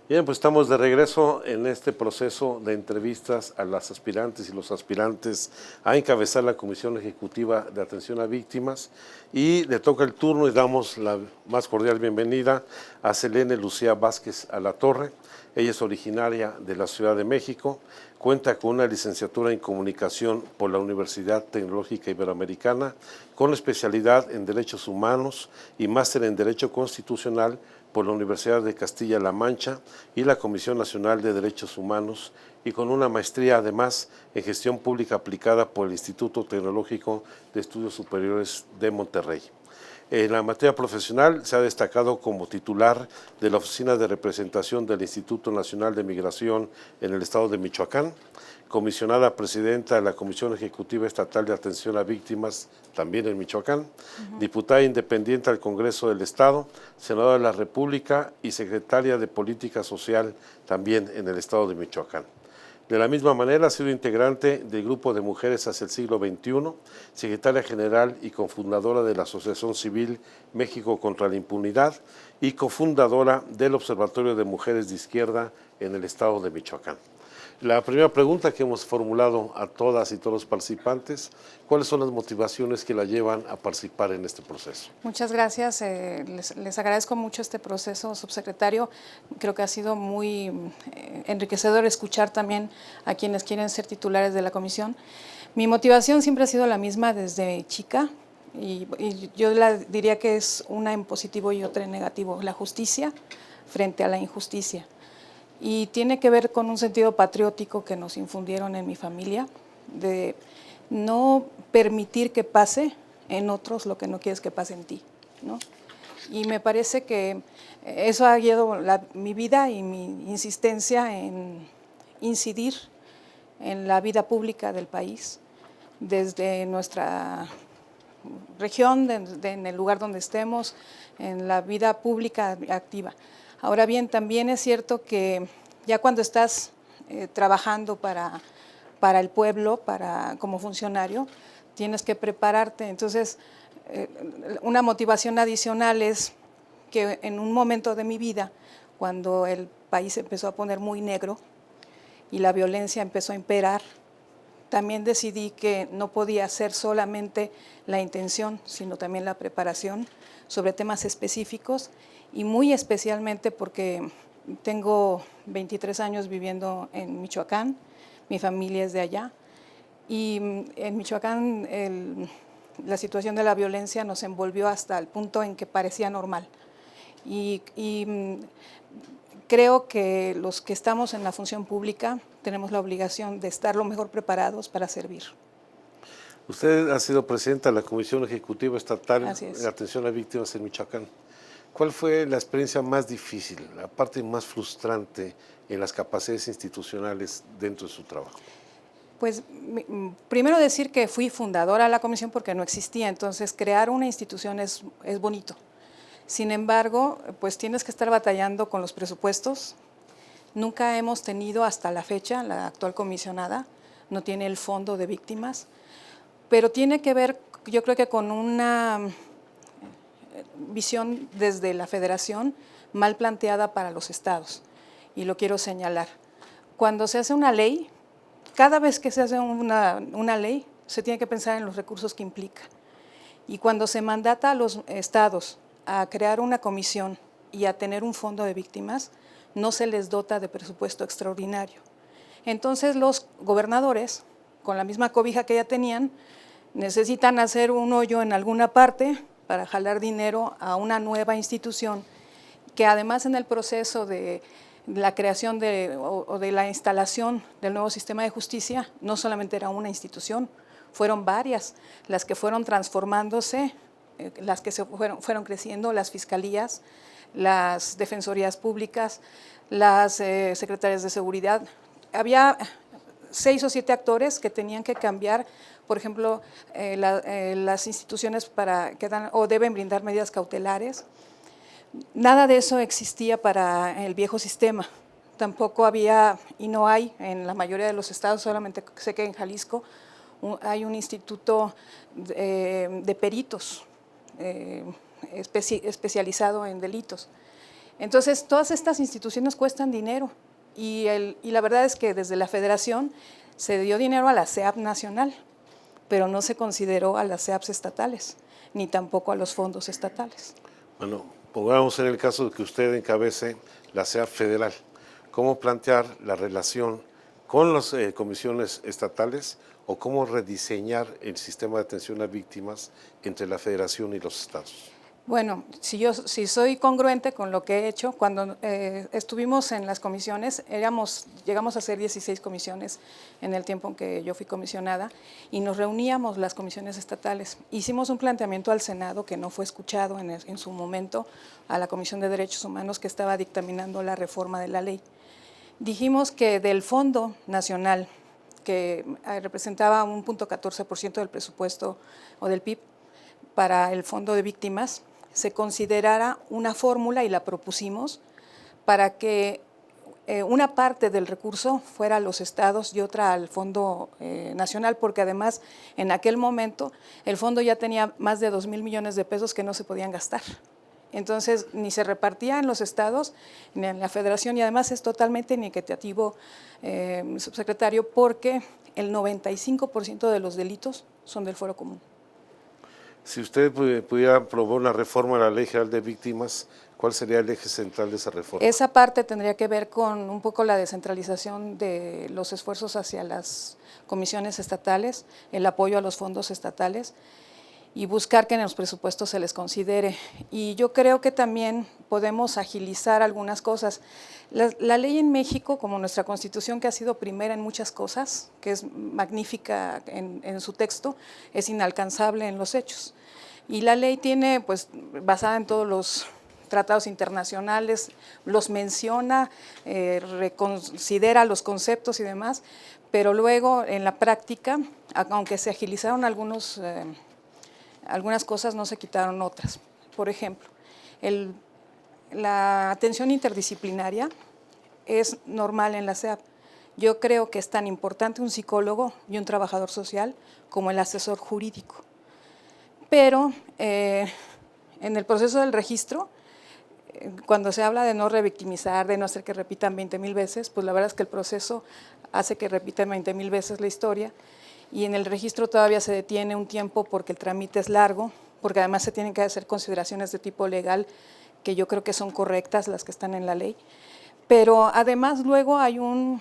Bien, pues estamos de regreso en este proceso de entrevistas a las aspirantes y los aspirantes a encabezar la Comisión Ejecutiva de Atención a Víctimas, y le toca el turno y damos la más cordial bienvenida a Selene Lucía Vázquez Alatorre. Ella es originaria de la Ciudad de México, cuenta con una licenciatura en Comunicación por la Universidad Tecnológica Iberoamericana, con especialidad en Derechos Humanos y máster en Derecho Constitucional por la Universidad de Castilla-La Mancha y la Comisión Nacional de Derechos Humanos, y con una maestría además en Gestión Pública aplicada por el Instituto Tecnológico de Estudios Superiores de Monterrey. En la materia profesional se ha destacado como titular de la Oficina de Representación del Instituto Nacional de Migración en el Estado de Michoacán, comisionada presidenta de la Comisión Ejecutiva Estatal de Atención a Víctimas, también en Michoacán, diputada independiente al Congreso del Estado, senadora de la República y secretaria de Política Social, también en el Estado de Michoacán. De la misma manera, ha sido integrante del Grupo de Mujeres hacia el Siglo XXI, secretaria general y cofundadora de la Asociación Civil México contra la Impunidad y cofundadora del Observatorio de Mujeres de Izquierda en el Estado de Michoacán. La primera pregunta que hemos formulado a todas y todos los participantes: ¿cuáles son las motivaciones que la llevan a participar en este proceso? Muchas gracias, les agradezco mucho este proceso, subsecretario. Creo que ha sido muy enriquecedor escuchar también a quienes quieren ser titulares de la comisión. Mi motivación siempre ha sido la misma desde chica, y yo diría que es una en positivo y otra en negativo: la justicia frente a la injusticia. Y tiene que ver con un sentido patriótico que nos infundieron en mi familia, de no permitir que pase en otros lo que no quieres que pase en ti, ¿no? Y me parece que eso ha guiado mi vida y mi insistencia en incidir en la vida pública del país, desde nuestra región, en el lugar donde estemos, en la vida pública activa. Ahora bien, también es cierto que ya cuando estás trabajando para el pueblo, como funcionario, tienes que prepararte. Entonces, una motivación adicional es que en un momento de mi vida, cuando el país empezó a poner muy negro y la violencia empezó a imperar, también decidí que no podía ser solamente la intención, sino también la preparación sobre temas específicos, y muy especialmente porque tengo 23 años viviendo en Michoacán, mi familia es de allá, y en Michoacán la situación de la violencia nos envolvió hasta el punto en que parecía normal. Y creo que los que estamos en la función pública tenemos la obligación de estar lo mejor preparados para servir. Usted ha sido presidenta de la Comisión Ejecutiva Estatal de Atención a Víctimas en Michoacán. ¿Cuál fue la experiencia más difícil, la parte más frustrante en las capacidades institucionales dentro de su trabajo? Pues primero decir que fui fundadora de la comisión porque no existía, entonces crear una institución es bonito. Sin embargo, pues tienes que estar batallando con los presupuestos. Nunca hemos tenido hasta la fecha, la actual comisionada no tiene el fondo de víctimas, pero tiene que ver, yo creo que con una visión desde la federación mal planteada para los estados, y lo quiero señalar. Cuando se hace una ley, cada vez que se hace una ley, se tiene que pensar en los recursos que implica. Y cuando se mandata a los estados a crear una comisión y a tener un fondo de víctimas, no se les dota de presupuesto extraordinario. Entonces los gobernadores, con la misma cobija que ya tenían, necesitan hacer un hoyo en alguna parte para jalar dinero a una nueva institución que además en el proceso de la creación o de la instalación del nuevo sistema de justicia no solamente era una institución, fueron varias las que fueron transformándose, las que fueron creciendo: las fiscalías, las defensorías públicas, las secretarias de seguridad. Había 6 o 7 actores que tenían que cambiar, por ejemplo, las instituciones que dan o deben brindar medidas cautelares. Nada de eso existía para el viejo sistema. Tampoco había, y no hay en la mayoría de los estados, solamente sé que en Jalisco hay un instituto de peritos especializado en delitos. Entonces, todas estas instituciones cuestan dinero y la verdad es que desde la federación se dio dinero a la SEAP nacional, pero no se consideró a las SEAPs estatales, ni tampoco a los fondos estatales. Bueno, pongamos en el caso de que usted encabece la SEAP federal, ¿cómo plantear la relación con las comisiones estatales o cómo rediseñar el sistema de atención a víctimas entre la federación y los estados? Bueno, si soy congruente con lo que he hecho, cuando estuvimos en las comisiones, llegamos a ser 16 comisiones en el tiempo en que yo fui comisionada y nos reuníamos las comisiones estatales. Hicimos un planteamiento al Senado que no fue escuchado en su momento, a la Comisión de Derechos Humanos que estaba dictaminando la reforma de la ley. Dijimos que del Fondo Nacional, que representaba un 0.14% del presupuesto o del PIB para el Fondo de Víctimas, se considerara una fórmula, y la propusimos, para que una parte del recurso fuera a los estados y otra al Fondo Nacional, porque además en aquel momento el fondo ya tenía más de 2,000 millones de pesos que no se podían gastar. Entonces, ni se repartía en los estados ni en la federación, y además es totalmente inequitativo, subsecretario, porque el 95% de los delitos son del fuero común. Si usted pudiera promover una reforma de la Ley General de Víctimas, ¿cuál sería el eje central de esa reforma? Esa parte tendría que ver con un poco la descentralización de los esfuerzos hacia las comisiones estatales, el apoyo a los fondos estatales y buscar que en los presupuestos se les considere. Y yo creo que también podemos agilizar algunas cosas. La ley en México, como nuestra Constitución, que ha sido primera en muchas cosas, que es magnífica en su texto, es inalcanzable en los hechos. Y la ley tiene, pues, basada en todos los tratados internacionales, los menciona, reconsidera los conceptos y demás, pero luego en la práctica, aunque se agilizaron algunas cosas, no se quitaron otras. Por ejemplo, la atención interdisciplinaria es normal en la SEAP. Yo creo que es tan importante un psicólogo y un trabajador social como el asesor jurídico. Pero en el proceso del registro, cuando se habla de no revictimizar, de no hacer que repitan 20,000 veces, pues la verdad es que el proceso hace que repitan 20,000 veces la historia, y en el registro todavía se detiene un tiempo porque el trámite es largo, porque además se tienen que hacer consideraciones de tipo legal que yo creo que son correctas, las que están en la ley. Pero además luego hay un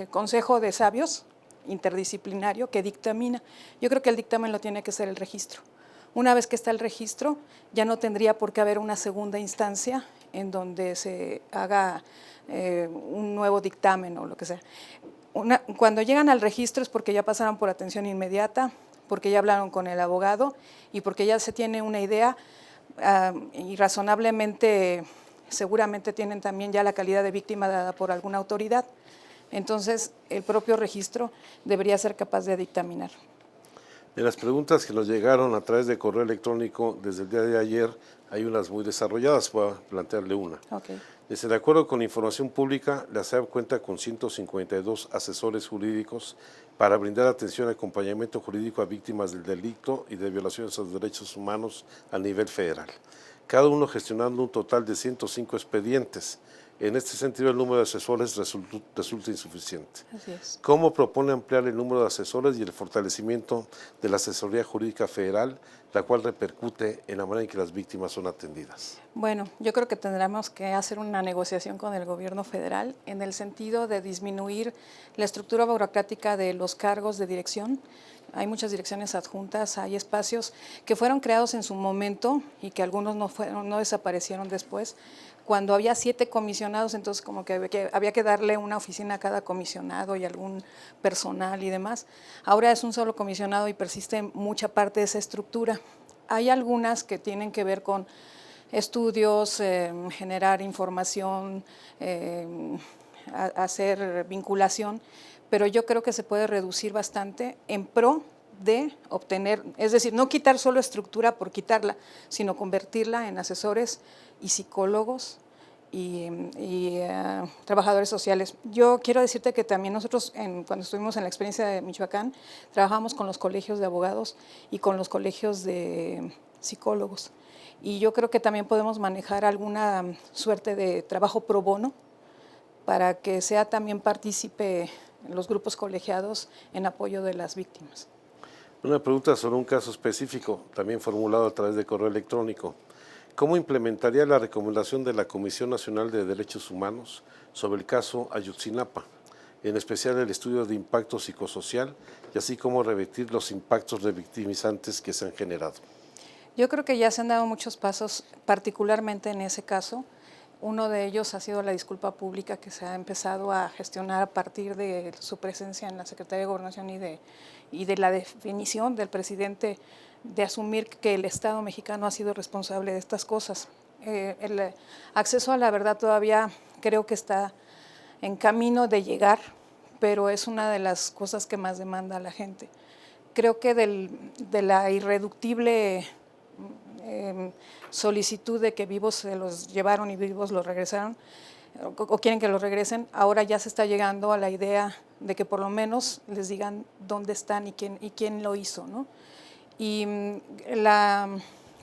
consejo de sabios interdisciplinario que dictamina. Yo creo que el dictamen lo tiene que ser el registro. Una vez que está el registro, ya no tendría por qué haber una segunda instancia en donde se haga un nuevo dictamen o lo que sea. Cuando llegan al registro es porque ya pasaron por atención inmediata, porque ya hablaron con el abogado y porque ya se tiene una idea y razonablemente, seguramente tienen también ya la calidad de víctima dada por alguna autoridad. Entonces, el propio registro debería ser capaz de dictaminar. De las preguntas que nos llegaron a través de correo electrónico desde el día de ayer, hay unas muy desarrolladas, voy a plantearle una. Okay. Dice, de acuerdo con información pública, la SEAP cuenta con 152 asesores jurídicos para brindar atención y acompañamiento jurídico a víctimas del delito y de violaciones a los derechos humanos a nivel federal, cada uno gestionando un total de 105 expedientes. En este sentido, el número de asesores resulta insuficiente. Así es. ¿Cómo propone ampliar el número de asesores y el fortalecimiento de la asesoría jurídica federal, la cual repercute en la manera en que las víctimas son atendidas? Bueno, yo creo que tendremos que hacer una negociación con el gobierno federal en el sentido de disminuir la estructura burocrática de los cargos de dirección. Hay muchas direcciones adjuntas, hay espacios que fueron creados en su momento y que algunos no desaparecieron después. Cuando había 7 comisionados, entonces como que había que darle una oficina a cada comisionado y algún personal y demás. Ahora es un solo comisionado y persiste mucha parte de esa estructura. Hay algunas que tienen que ver con estudios, generar información, hacer vinculación, pero yo creo que se puede reducir bastante en pro de obtener, es decir, no quitar solo estructura por quitarla, sino convertirla en asesores y psicólogos y trabajadores sociales. Yo quiero decirte que también nosotros, cuando estuvimos en la experiencia de Michoacán, trabajamos con los colegios de abogados y con los colegios de psicólogos. y yo creo que también podemos manejar alguna suerte de trabajo pro bono para que sea también partícipe en los grupos colegiados en apoyo de las víctimas. Una pregunta sobre un caso específico, también formulado a través de correo electrónico. ¿Cómo implementaría la recomendación de la Comisión Nacional de Derechos Humanos sobre el caso Ayotzinapa, en especial el estudio de impacto psicosocial y así como revertir los impactos revictimizantes que se han generado? Yo creo que ya se han dado muchos pasos, particularmente en ese caso. Uno de ellos ha sido la disculpa pública que se ha empezado a gestionar a partir de su presencia en la Secretaría de Gobernación y de la definición del presidente de asumir que el Estado mexicano ha sido responsable de estas cosas. El acceso a la verdad todavía creo que está en camino de llegar, pero es una de las cosas que más demanda a la gente. Creo que de la irreductible solicitud de que vivos se los llevaron y vivos los regresaron, o quieren que los regresen, ahora ya se está llegando a la idea de que por lo menos les digan dónde están y quién lo hizo, ¿no? Y la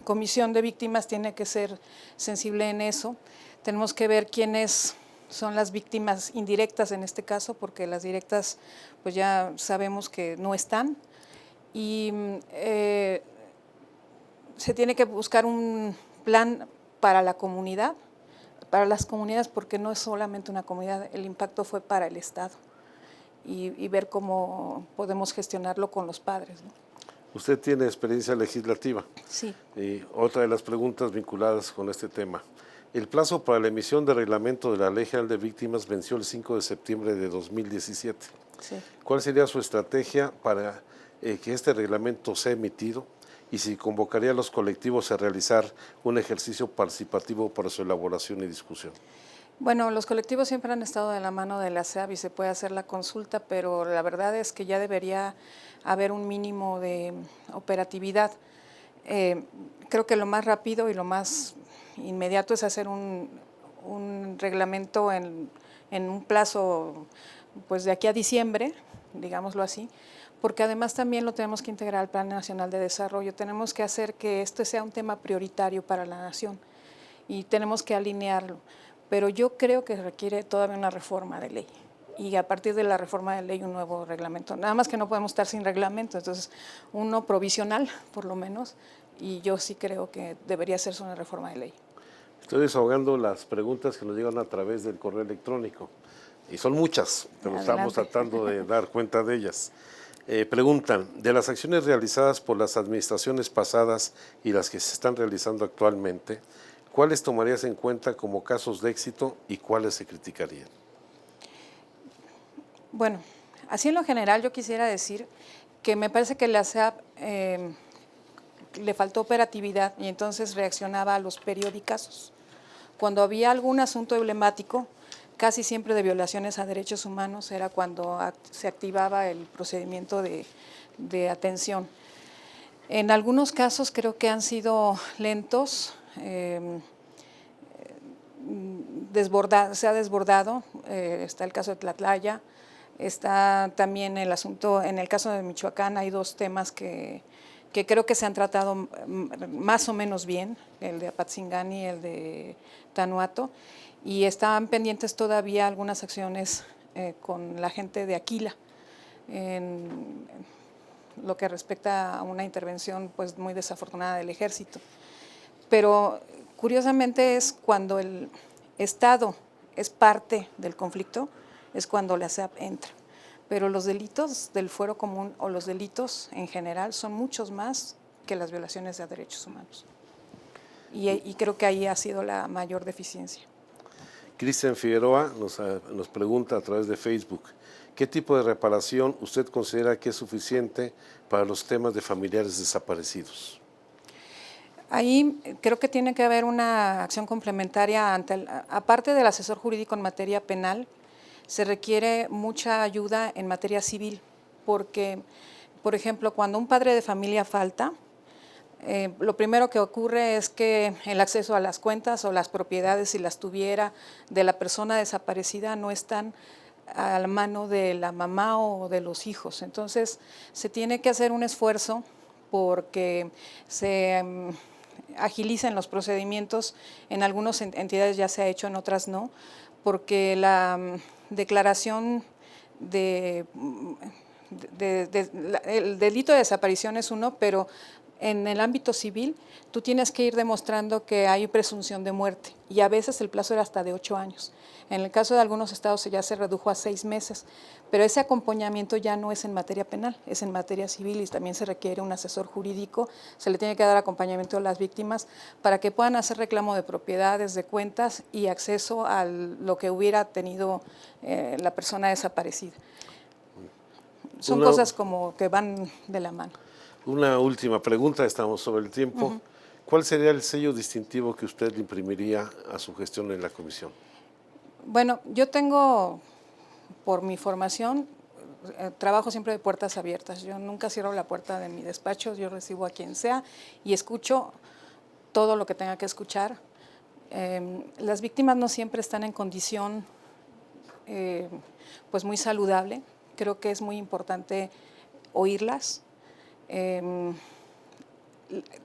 Comisión de Víctimas tiene que ser sensible en eso. Tenemos que ver quiénes son las víctimas indirectas en este caso, porque las directas pues ya sabemos que no están. Y se tiene que buscar un plan para la comunidad, para las comunidades, porque no es solamente una comunidad, el impacto fue para el Estado, y ver cómo podemos gestionarlo con los padres, ¿no? Usted tiene experiencia legislativa. Sí. Y otra de las preguntas vinculadas con este tema. El plazo para la emisión de reglamento de la Ley General de Víctimas venció el 5 de septiembre de 2017. Sí. ¿Cuál sería su estrategia para que este reglamento sea emitido y si convocaría a los colectivos a realizar un ejercicio participativo para su elaboración y discusión? Bueno, los colectivos siempre han estado de la mano de la SEAB y se puede hacer la consulta, pero la verdad es que ya debería haber un mínimo de operatividad. Creo que lo más rápido y lo más inmediato es hacer un reglamento en un plazo, pues de aquí a diciembre, digámoslo así, porque además también lo tenemos que integrar al Plan Nacional de Desarrollo. Tenemos que hacer que esto sea un tema prioritario para la nación y tenemos que alinearlo. Pero yo creo que requiere todavía una reforma de ley y a partir de la reforma de ley un nuevo reglamento. Nada más que no podemos estar sin reglamento, entonces uno provisional por lo menos, y yo sí creo que debería hacerse una reforma de ley. Estoy desahogando las preguntas que nos llegan a través del correo electrónico y son muchas, pero Adelante. estamos tratando de dar cuenta de ellas. Preguntan, de las acciones realizadas por las administraciones pasadas y las que se están realizando actualmente, ¿cuáles tomarías en cuenta como casos de éxito y cuáles se criticarían? Bueno, así en lo general yo quisiera decir que me parece que la SEAP le faltó operatividad y entonces reaccionaba a los periodicazos. Cuando había algún asunto emblemático, casi siempre de violaciones a derechos humanos, era cuando se activaba el procedimiento de atención. En algunos casos creo que han sido lentos, se ha desbordado, está el caso de Tlatlaya, está también el asunto, en el caso de Michoacán hay dos temas que creo que se han tratado más o menos bien, el de Apatzingán y el de Tanuato, y están pendientes todavía algunas acciones con la gente de Aquila, en lo que respecta a una intervención pues muy desafortunada del ejército. Pero curiosamente es cuando el Estado es parte del conflicto, es cuando la SEAP entra. Pero los delitos del fuero común o los delitos en general son muchos más que las violaciones de derechos humanos. Y creo que ahí ha sido la mayor deficiencia. Cristian Figueroa nos pregunta a través de Facebook, ¿qué tipo de reparación usted considera que es suficiente para los temas de familiares desaparecidos? Ahí creo que tiene que haber una acción complementaria, aparte del asesor jurídico en materia penal, se requiere mucha ayuda en materia civil, porque, por ejemplo, cuando un padre de familia falta, lo primero que ocurre es que el acceso a las cuentas o las propiedades, si las tuviera, de la persona desaparecida no están a la mano de la mamá o de los hijos. Entonces, se tiene que hacer un esfuerzo porque se agilicen los procedimientos. En algunas entidades ya se ha hecho, en otras no, porque la declaración el delito de desaparición es uno, pero en el ámbito civil tú tienes que ir demostrando que hay presunción de muerte y a veces el plazo era hasta de 8 años. En el caso de algunos estados ya se redujo a 6 meses, pero ese acompañamiento ya no es en materia penal, es en materia civil y también se requiere un asesor jurídico, se le tiene que dar acompañamiento a las víctimas para que puedan hacer reclamo de propiedades, de cuentas y acceso a lo que hubiera tenido la persona desaparecida. Son cosas como que van de la mano. Una última pregunta, estamos sobre el tiempo. ¿Cuál sería el sello distintivo que usted le imprimiría a su gestión en la comisión? Bueno, yo tengo, por mi formación, trabajo siempre de puertas abiertas. Yo nunca cierro la puerta de mi despacho, yo recibo a quien sea y escucho todo lo que tenga que escuchar. Las víctimas no siempre están en condición pues muy saludable. Creo que es muy importante oírlas.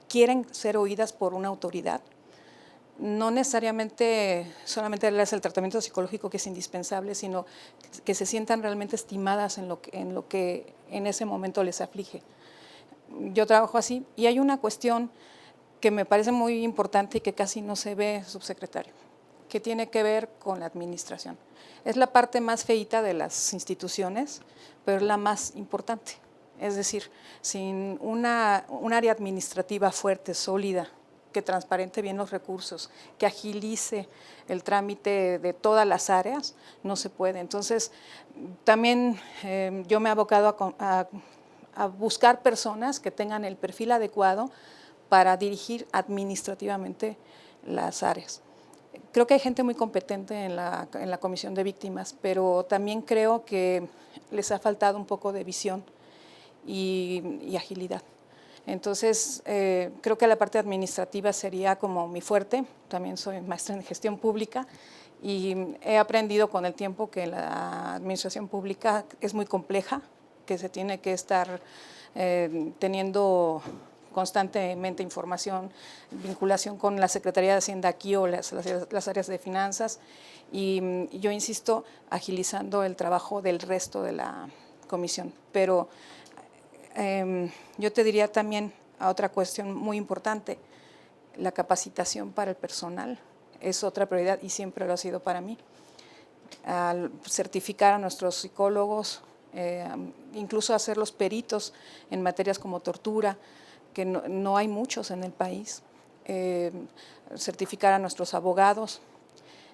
Quieren ser oídas por una autoridad. No necesariamente solamente darles el tratamiento psicológico que es indispensable, sino que se sientan realmente estimadas en lo que en ese momento les aflige. Yo trabajo así y hay una cuestión que me parece muy importante y que casi no se ve, subsecretario, que tiene que ver con la administración. Es la parte más feíta de las instituciones, pero es la más importante. Es decir, sin un área administrativa fuerte, sólida, que transparente bien los recursos, que agilice el trámite de todas las áreas, no se puede. Entonces, también yo me he abocado a buscar personas que tengan el perfil adecuado para dirigir administrativamente las áreas. Creo que hay gente muy competente en la Comisión de Víctimas, pero también creo que les ha faltado un poco de visión y agilidad. Entonces, creo que la parte administrativa sería como mi fuerte. También soy maestra en gestión pública y he aprendido con el tiempo que la administración pública es muy compleja, que se tiene que estar teniendo constantemente información, vinculación con la Secretaría de Hacienda aquí o las áreas de finanzas y yo insisto, agilizando el trabajo del resto de la comisión. Pero yo te diría también a otra cuestión muy importante, la capacitación para el personal es otra prioridad y siempre lo ha sido para mí. Al certificar a nuestros psicólogos, incluso hacerlos peritos en materias como tortura, que no hay muchos en el país, certificar a nuestros abogados,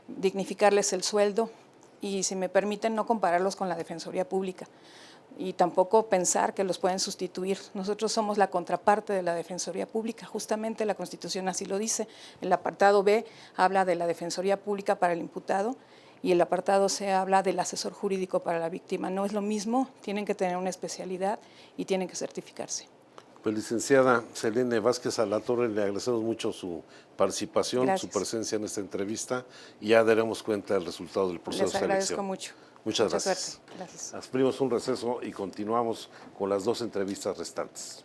dignificarles el sueldo y, si me permiten, no compararlos con la Defensoría Pública y tampoco pensar que los pueden sustituir. Nosotros somos la contraparte de la Defensoría Pública, justamente la Constitución así lo dice. El apartado B habla de la Defensoría Pública para el imputado y el apartado C habla del asesor jurídico para la víctima. No es lo mismo, tienen que tener una especialidad y tienen que certificarse. Pues, licenciada Selene Vázquez Alatorre, le agradecemos mucho su participación, Gracias. su presencia en esta entrevista y ya daremos cuenta del resultado del proceso de Les selección. agradezco mucho. Muchas gracias. Suerte. Gracias. Abrimos un receso y continuamos con las 2 entrevistas restantes.